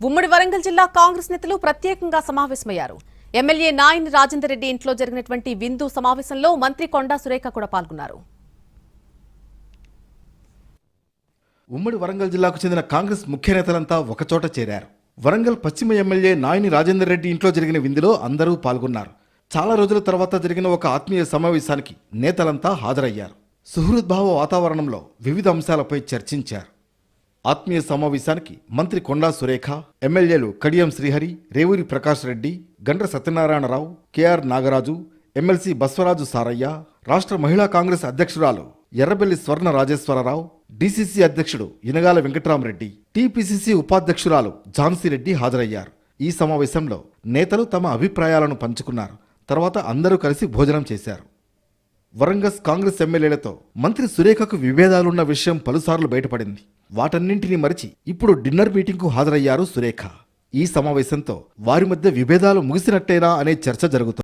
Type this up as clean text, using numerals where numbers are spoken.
ఉమ్మడి వరంగల్ జిల్లా కాంగ్రెస్ నేతలు ప్రత్యేకంగా సమావేశమయ్యారు. ఎమ్మెల్యే నాయని రాజేందర్ రెడ్డి ఇంట్లో జరిగినటువంటి విందు సమావేశంలో మంత్రి కొండా సురేఖ కూడా పాల్గొన్నారు. ఉమ్మడి వరంగల్ జిల్లాకు చెందిన కాంగ్రెస్ ముఖ్య నేతలంతా ఒకచోట చేరారు. వరంగల్ పశ్చిమ ఎమ్మెల్యే నాయని రాజేందర్ రెడ్డి ఇంట్లో జరిగిన విందులో అందరూ పాల్గొన్నారు. చాలా రోజుల తర్వాత జరిగిన ఒక ఆత్మీయ సమావేశానికి నేతలంతా హాజరయ్యారు. సుహృద్భావ వాతావరణంలో వివిధ అంశాలపై చర్చించారు. ఆత్మీయ సమావేశానికి మంత్రి కొండా సురేఖ, ఎమ్మెల్యేలు కడియం శ్రీహరి, రేవూరి ప్రకాష్ రెడ్డి, గండ్ర సత్యనారాయణరావు, కెఆర్ నాగరాజు, ఎమ్మెల్సీ బస్వరాజు సారయ్య, రాష్ట్ర మహిళా కాంగ్రెస్ అధ్యక్షురాలు ఎర్రబెల్లి స్వర్ణ రాజేశ్వరరావు, డీసీసీ అధ్యక్షుడు ఇనగాల వెంకట్రామరెడ్డి, టీపీసీసీ ఉపాధ్యక్షురాలు ఝాన్సీరెడ్డి హాజరయ్యారు. ఈ సమావేశంలో నేతలు తమ అభిప్రాయాలను పంచుకున్నారు. తర్వాత అందరూ కలిసి భోజనం చేశారు. వరంగల్ కాంగ్రెస్ ఎమ్మెల్యేలతో మంత్రి సురేఖకు విభేదాలున్న విషయం పలుసార్లు బయటపడింది. వాటన్నింటినీ మరిచి ఇప్పుడు డిన్నర్ మీటింగ్కు హాజరయ్యారు సురేఖ. ఈ సమావేశంతో వారి మధ్య విభేదాలు ముగిసినట్టేనా అనే చర్చ జరుగుతోంది.